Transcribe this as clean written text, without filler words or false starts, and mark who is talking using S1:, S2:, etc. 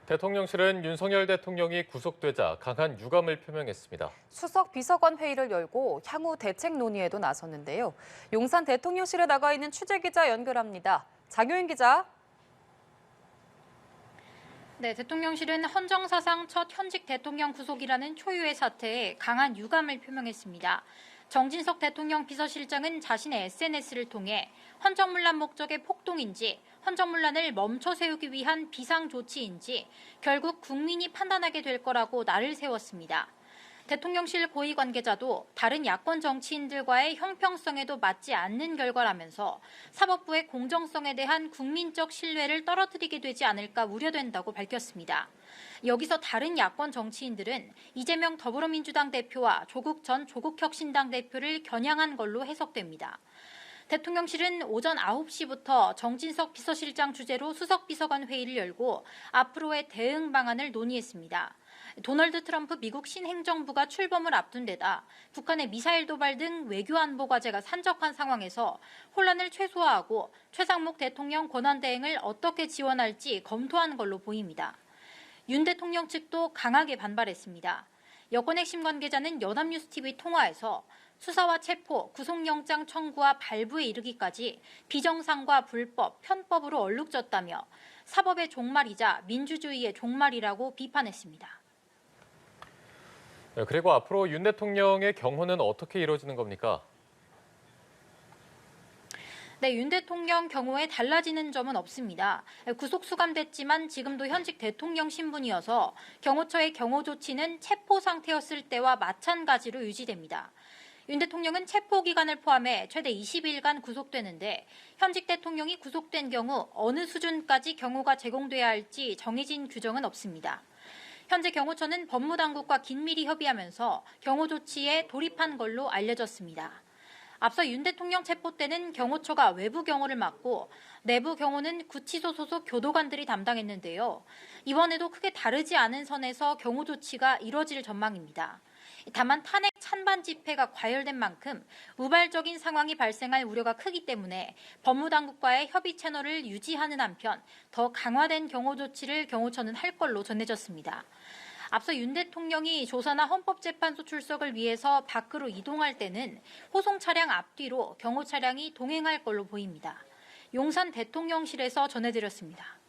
S1: 대통령실은 윤석열 대통령이 구속되자 강한 유감을 표명했습니다.
S2: 수석 비서관 회의를 열고 향후 대책 논의에도 나섰는데요. 용산 대통령실에 나가 있는 취재기자 연결합니다. 장효인 기자.
S3: 네, 대통령실은 헌정사상 첫 현직 대통령 구속이라는 초유의 사태에 강한 유감을 표명했습니다. 정진석 대통령 비서실장은 자신의 SNS를 통해 헌정문란 목적의 폭동인지 헌정문란을 멈춰 세우기 위한 비상조치인지 결국 국민이 판단하게 될 거라고 날을 세웠습니다. 대통령실 고위 관계자도 다른 야권 정치인들과의 형평성에도 맞지 않는 결과라면서 사법부의 공정성에 대한 국민적 신뢰를 떨어뜨리게 되지 않을까 우려된다고 밝혔습니다. 여기서 다른 야권 정치인들은 이재명 더불어민주당 대표와 조국 전 조국혁신당 대표를 겨냥한 걸로 해석됩니다. 대통령실은 오전 9시부터 정진석 비서실장 주재로 수석비서관 회의를 열고 앞으로의 대응 방안을 논의했습니다. 도널드 트럼프 미국 신행정부가 출범을 앞둔 데다 북한의 미사일 도발 등 외교안보 과제가 산적한 상황에서 혼란을 최소화하고 최상목 대통령 권한 대행을 어떻게 지원할지 검토한 걸로 보입니다. 윤 대통령 측도 강하게 반발했습니다. 여권 핵심 관계자는 연합뉴스TV 통화에서 수사와 체포, 구속영장 청구와 발부에 이르기까지 비정상과 불법, 편법으로 얼룩졌다며 사법의 종말이자 민주주의의 종말이라고 비판했습니다.
S1: 그리고 앞으로 윤 대통령의 경호는 어떻게 이루어지는 겁니까?
S3: 네, 윤 대통령 경우에 달라지는 점은 없습니다. 구속 수감됐지만 지금도 현직 대통령 신분이어서 경호처의 경호 조치는 체포 상태였을 때와 마찬가지로 유지됩니다. 윤 대통령은 체포 기간을 포함해 최대 20일간 구속되는데 현직 대통령이 구속된 경우 어느 수준까지 경호가 제공돼야 할지 정해진 규정은 없습니다. 현재 경호처는 법무당국과 긴밀히 협의하면서 경호 조치에 돌입한 걸로 알려졌습니다. 앞서 윤 대통령 체포 때는 경호처가 외부 경호를 맡고 내부 경호는 구치소 소속 교도관들이 담당했는데요. 이번에도 크게 다르지 않은 선에서 경호 조치가 이뤄질 전망입니다. 다만 탄핵 찬반 집회가 과열된 만큼 우발적인 상황이 발생할 우려가 크기 때문에 법무당국과의 협의 채널을 유지하는 한편 더 강화된 경호 조치를 경호처는 할 걸로 전해졌습니다. 앞서 윤 대통령이 조사나 헌법재판소 출석을 위해서 밖으로 이동할 때는 호송 차량 앞뒤로 경호 차량이 동행할 걸로 보입니다. 용산 대통령실에서 전해드렸습니다.